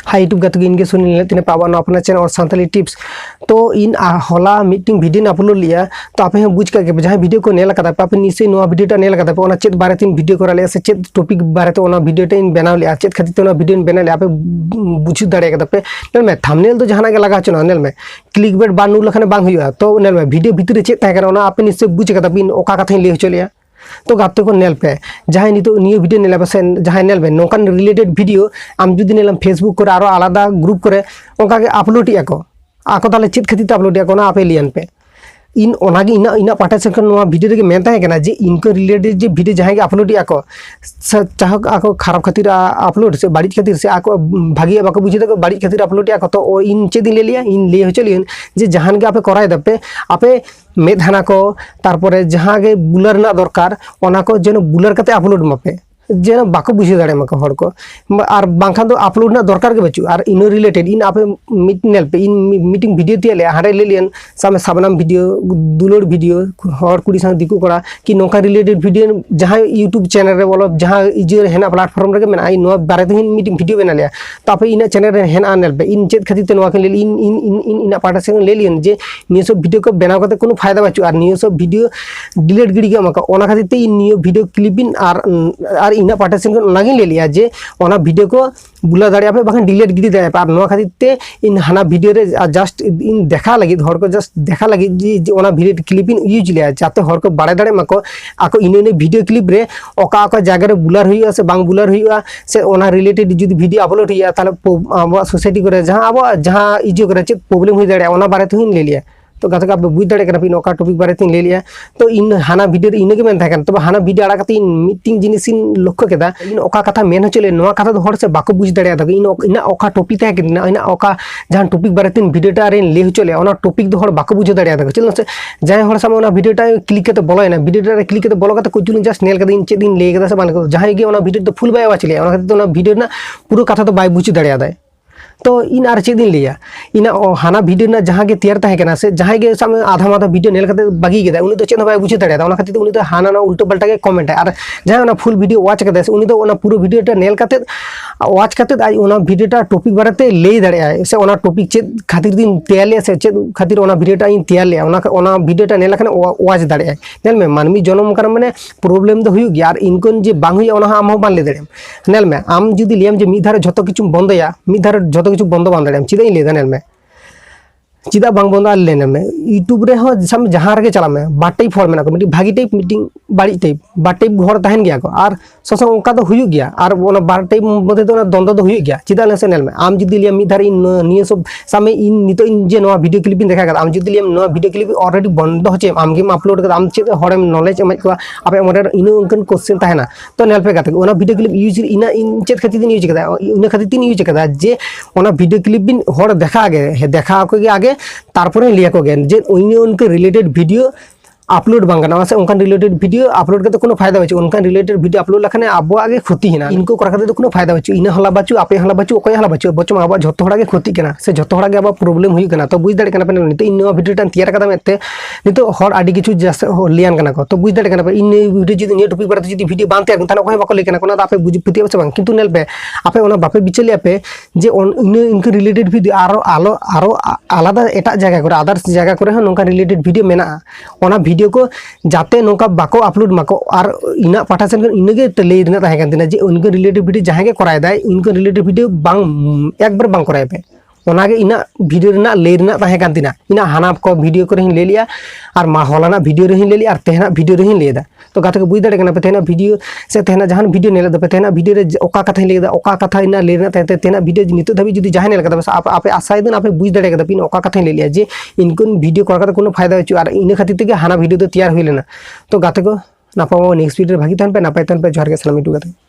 High YouTube गाते इनके सुनी तीन पावा अपना चैनल और सानताली टिप्स तो इन हला मीटिंग वीडियो अपलोड लिया तो आपे बुझ का जहाँ वीडियो को नेल कदा पे निश्चय वीडियो नेल कदा पे चेत बारे तीन वीडियो करा लिया से चेत टॉपिक बारे ते वीडियो इन बनाव लिया चेत खातिर ते वीडियो बना लिया पे बुझ दाड़े कदा पे नेल में थंबनेल तो जहां के लगा चुना नेल में क्लिकबेट बानू लखने बांग हुआ तो नेल में वीडियो भीतर चेत आपे निश्चय बुझ कदा बिन ओका कथा लई होचो लिया तो गाते को नेल पे जहाँ नियो वीडियो नेल पे जहाँ नेल पे नौकान रिलेटेड वीडियो आम जुदी नेलम फेसबुक करे आरो आलादा ग्रुप करे ओका के अपलोड इया को ताले चेत खातिर अपलोड इया अपे लियन पे इन ओनागे इना पाटा से वीडियो रे मेन ताहे जे इनको रिलेटेड जे वीडियो जहाँ अपलोड इया चाह आको खराब खातिर अपलोड से बाड़ी खातिर से आको भागी बाको बुझे बाड़ी खातिर अपलोड इया तो इन चेद ले लिया इन ले होचलियन जे जहान के आपे कराय दपे आपे मेधाना को तारपरे जहाँ के बुलर ना दरकार ओना को जेन बुलर कते अपलोड मापे जेन बाको बुझे दाड़े माको हर को और बांखान तो अपलोड ना दरकार के बचु और इन रिलेटेड इन आपे नेल पे इन मीटिंग वीडियो तिया ले हारे ले लियन सामे साबनाम वीडियो दुलोड़ वीडियो हर कुड़ी संग दिकु करा कि नोका रिलेटेड वीडियो जहाँ यूट्यूब चैनल रे बोलो जहाँ इजे हेना प्लेटफॉर्म रे मेना इन नो बारे तो मीटिंग वीडियो बना लिया तो आपे इन चैनल रे हेना नेल पे इन चेत खातिर ते नोवा के ले इन इन इन इन पाटा से ले लियन जे नियो सब वीडियो को बनाव करते कोनो फायदा बचु और नियो सब वीडियो डिलीट गिड़ी के माका ओना खातिर ते इन नियो वीडियो क्लिपिंग और इना पाटा से ले लिया जे ओना वीडियो को बुला दाड़े पे बाखन डिलीट गिड़ी दाड़े पे और खातिर ते इन हाना वीडियो रे जस्ट इन देखा लगी हर को जस्ट देखा लगी जे ओना वीडियो क्लिपिंग यूज लिया जाते हर को बाड़े दाड़े माको आको इन वीडियो क्लिप रे ओका ओका जगह रे बुलार हुआ से बांग बुलार हुआ से ओना रिलेटेड जुदी वीडियो अपलोड हुआ ताले अब सोसाइटी करे जहां अब जहां इजे करे चेत प्रॉब्लम हुई दाड़े ओना बारे तो ले लिया तो गाते आप बुझ दाड़े कना ओका टॉपिक बारे तीन ले लिया तो इन हाना वीडियो इनगे मेन थाकेन तो हाना वीडियो आड़ा कते इन मीटिंग जिनिस इन लक्ष्य केदा इन ओका कथा मेन होचले नोआ कथा दो हर से बाको बुझ दाड़े दा इन इन ओका टॉपिक थाकेन इन ओका जहां टॉपिक बारे तीन वीडियो टा रे ले होचले ओना टॉपिक दो हर बाको बुझ दाड़े दा चल से जाय हर सामे ओना वीडियो टा क्लिक करते बोलोयना वीडियो टा रे क्लिक करते बोलो कते कुछ जस्ट नेल कते इन चेद इन ले कदा से बान जहां गे ओना वीडियो तो फुल बाय वाचले ओना कते ओना वीडियो ना पूरा कथा तो बाय बुझ दाड़े दा तो इन आर चेद लिया इन हाना वीडियो ना जहाँ के तैयार ताहे से जहाँ के सामने आधा माधा वीडियो नेल करते बागी के उनी तो चेद बाय बुझे दाड़े ओना खातिर उनी तो हाना ना उल्टो पल्टा के कमेंट है और जहाँ ओना फुल वीडियो वाच करते से उनी तो ओना पूरा वीडियो टा नेल करते वाच करते आज ओना वीडियो टा टॉपिक बारे ले दाड़े से ओना टॉपिक चेद खातिर दिन तैयार लिया से चेद खातिर ओना वीडियो टा इन तैयार लिया ओना वीडियो टा नेल लखने वाच दाड़े नेल में मानमी जन्म कर माने प्रॉब्लम दो हुई गया और इनकोन जे बांग हुई ओना आम हो बान ले दाड़े नेल में आम जुदी लियम जे मी धारे जतो किछु बंदया मी धारे जतो किछु बंद बान दाड़े चिदा ले नेल में चिदा बांग बंदा लेने में यूट्यूब रे हो साम जहां रे चला में बाटे फॉल में मिटी भागी टाइप मीटिंग बाड़ी टाइप बाटे घर तहन गया को और ससंग उनका तो हुई गया और ओना बार टाइप मते तो द्वंद्व तो हुई गया चिदा ले नेल में आम जुदी लिया मी धारी निये सब सामे इन नितो इन जे नवा वीडियो क्लिप देखा कर आम जुदी लिया नवा वीडियो क्लिप ऑलरेडी बंद होचे आम गेम अपलोड कर आम चेद हरेम नॉलेज एम को आपे मोरे इन उनकन क्वेश्चन तहना तो नेल पे गाते ओना वीडियो क्लिप यूज इना इन चेद खातिर दिन यूज कदा इन खातिर दिन यूज कदा जे ओना वीडियो क्लिप बिन हर देखा आगे तारपरे लिया को गेन जे उनके रिलेटेड वीडियो अपलोड बांगना से उनका रिलेटेड वीडियो अपलोड करते कोनो फायदा बच्चू उनका रिलेटेड वीडियो अपलोड लखने अब आगे क्षति है इनको करा करते कोनो फायदा बच्चू इन हला बच्चू आपे हला बच्चू कोई हला बच्चू बच्चों अब जतो हड़ा के क्षति कना से जतो हड़ा के अब प्रॉब्लम हुई कना तो बुझ दाड़े कना पे नितो इन वीडियो टान तैयार कदा मेते नितो हर आडी किछु जस लियान कना को तो बुझ दाड़े कना पे इन वीडियो जदी नि टॉपिक बारे जदी वीडियो बांते आगन ताना कोई बाको ले कना कोना आपे बुझ पति से बांग किंतु नेल पे आपे ओना बापे बिचलिया पे जे इनके रिलेटेड वीडियो आरो आलादा एटा जगह करे अदर्स जगह करे हो नोका रिलेटेड वीडियो मेना ओना वीडियो को जाते नोका बाको अपलोड माको और इना पाठा से इनगे ले देना ताहे कान जे उनके रिलेटेड वीडियो जहां के कराय दाय उनके रिलेटेड वीडियो बांग एक बार बांग कराय पे ओनागे इना वीडियो रेना ले देना ताहे कान इना हाना को वीडियो करे ले लिया और मा हलाना वीडियो रे ले लिया और तेहना वीडियो रे ले दा तो गाते को बुझ दाड़े कना पे तेहना वीडियो से तेहना जहां वीडियो नेले दा पे तेहना वीडियो रे ओका कथा ले दा ओका कथा इना ले ना तेहना वीडियो नितो धबी जदी जहां नेल कदा बस आपे आसाय दिन आपे बुझ दाड़े कदा पिन ओका कथा ले लिया जे इनकुन वीडियो करा कोनो फायदा होचु और इन खातिर ते हाना वीडियो तो तैयार होई लेना तो गाते को नापा नेक्स्ट वीडियो भागी तहन पे नापाय तहन पे जोहार के सलाम यूट्यूब गाते।